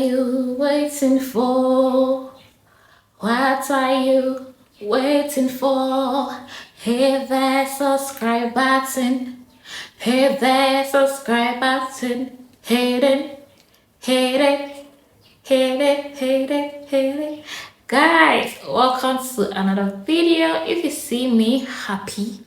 you waiting for? What are you waiting for? Hit that subscribe button. Hit that subscribe button. Hit it, hit it, hit it, hit it, hit it. Guys, welcome to another video. If you see me happy,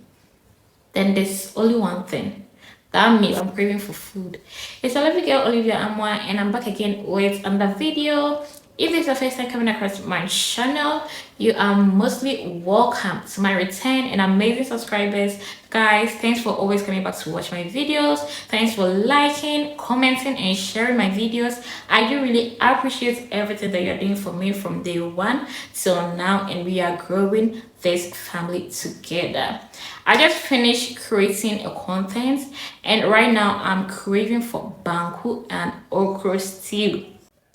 then there's only one thing. That means I'm craving for food. It's a lovely girl, Olivia Amwa, and I'm back again with another video. If this is the first time coming across my channel, you are mostly welcome to my return and amazing subscribers. Guys, thanks for always coming back to watch my videos. Thanks for liking, commenting, and sharing my videos. I do really appreciate everything that you're doing for me from day one till now, and we are growing this family together. I just finished creating a content, and right now I'm craving for banku and okro stew.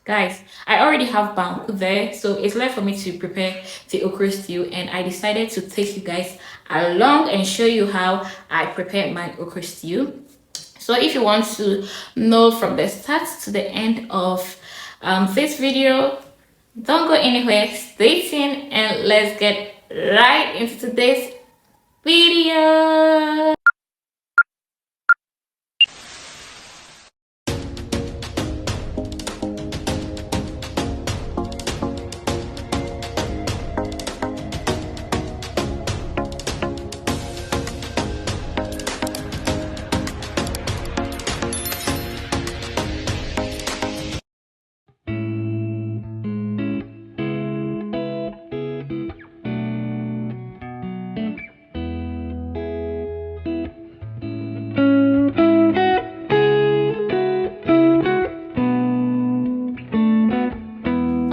Guys, I already have banku there, so it's left for me to prepare the okra stew, and I decided to take you guys along and show you how I prepare my okra stew. So if you want to know from the start to the end of this video, don't go anywhere, stay tuned, and let's get right into today's video.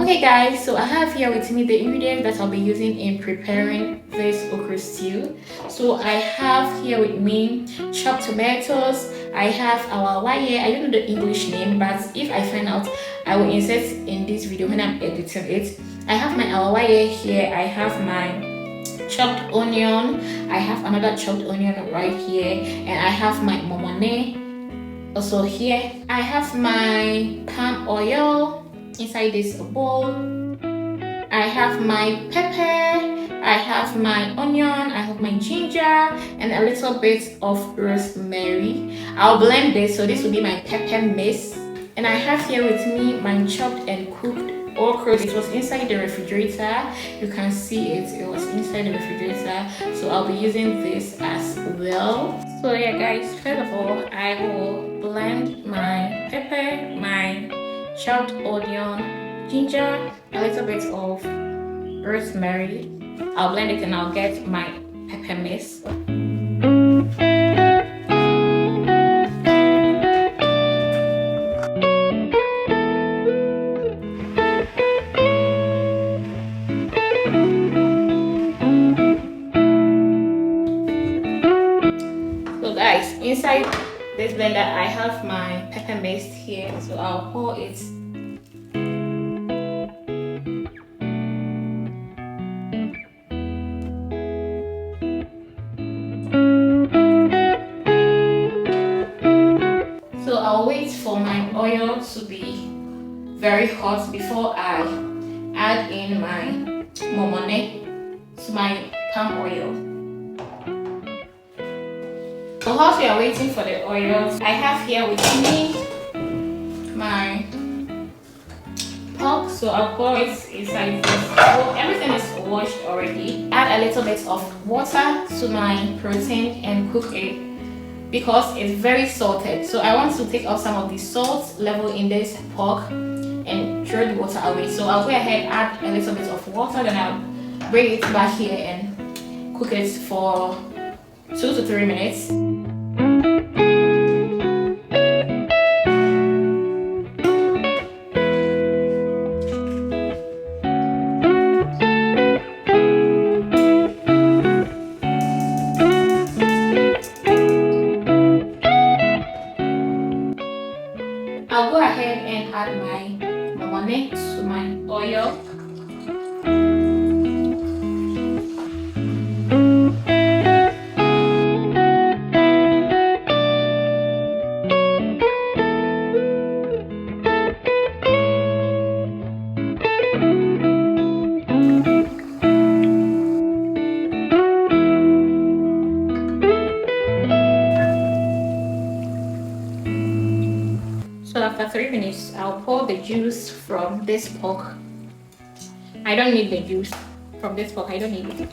Okay guys, so I have here with me the ingredients that I'll be using in preparing this okra stew. So I have here with me chopped tomatoes. I have Awaawaye. I don't know the English name, but if I find out, I will insert in this video when I'm editing it. I have my Awaawaye here. I have my chopped onion. I have another chopped onion right here, and I have my Momone also here. I have my palm oil inside this bowl. I have my pepper, I have my onion, I have my ginger, and a little bit of rosemary. I'll blend this, so this will be my pepper mix. And I have here with me my chopped and cooked okra. It was inside the refrigerator. You can see it was inside the refrigerator, so I'll be using this as well. So yeah guys, first of all, I will blend my pepper, my chopped onion, ginger, a little bit of rosemary. I'll blend it and I'll get my pepper mix. So guys, inside this blender I have my pepper mix here, so I'll pour it. So I'll wait for my oil to be very hot before I add in my momone to my palm oil. So whilst we are waiting for the oils, I have here with me my pork. So I'll pour it inside this. So everything is washed already. Add a little bit of water to my protein and cook it because it's very salted. So I want to take off some of the salt level in this pork and throw the water away. So I'll go ahead, add a little bit of water, then I'll bring it back here and cook it for 2 to 3 minutes. I'll go ahead and add my momone to my oil. juice from this pork. I don't need the juice from this pork. I don't need it.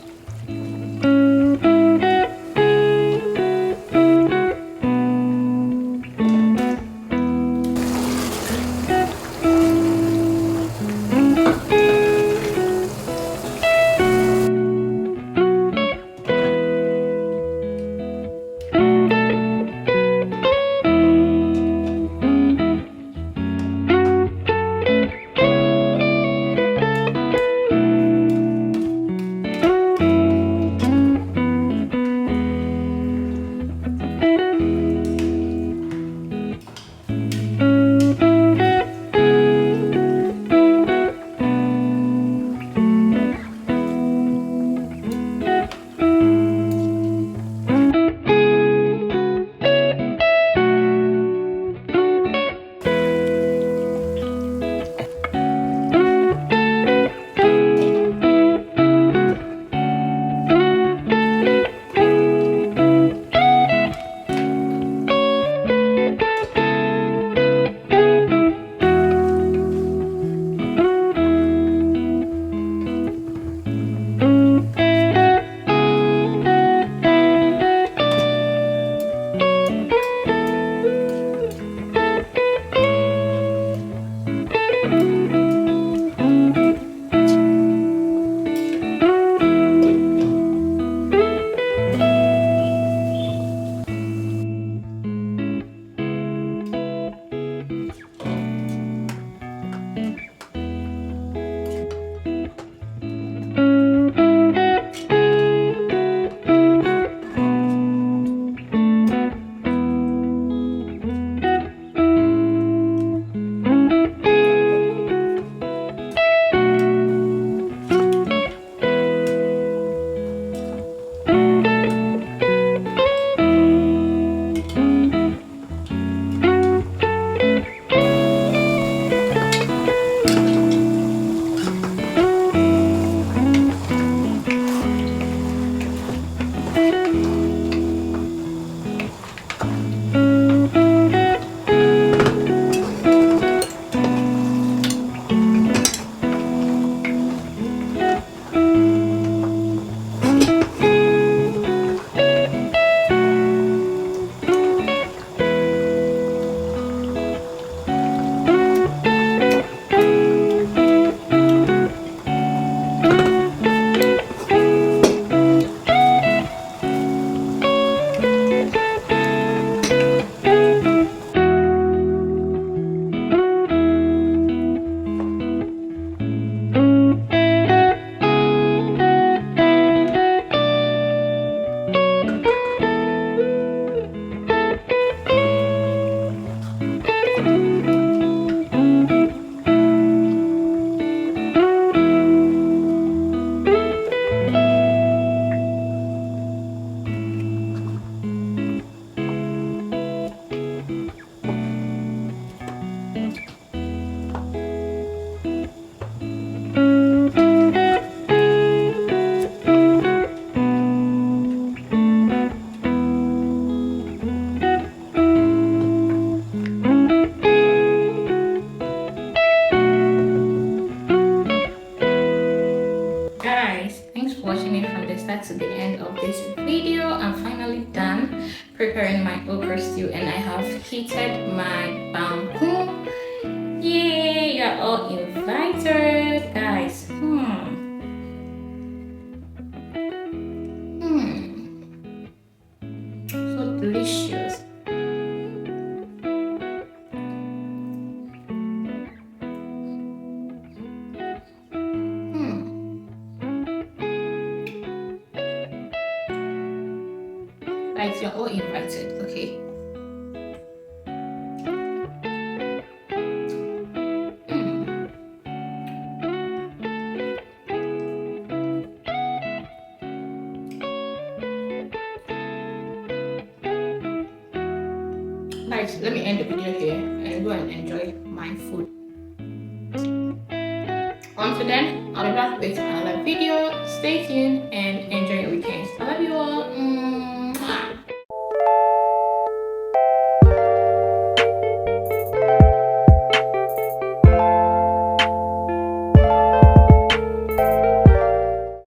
To the end of this video. I'm finally done preparing my okra stew and I have heated my banku. Yay, you're all invited, guys. So delicious. Guys, you're all invited, okay? Guys, let me end the video here and go and enjoy my food. Until then, I'll be back with another video. Stay tuned and enjoy your weekends. I love you all.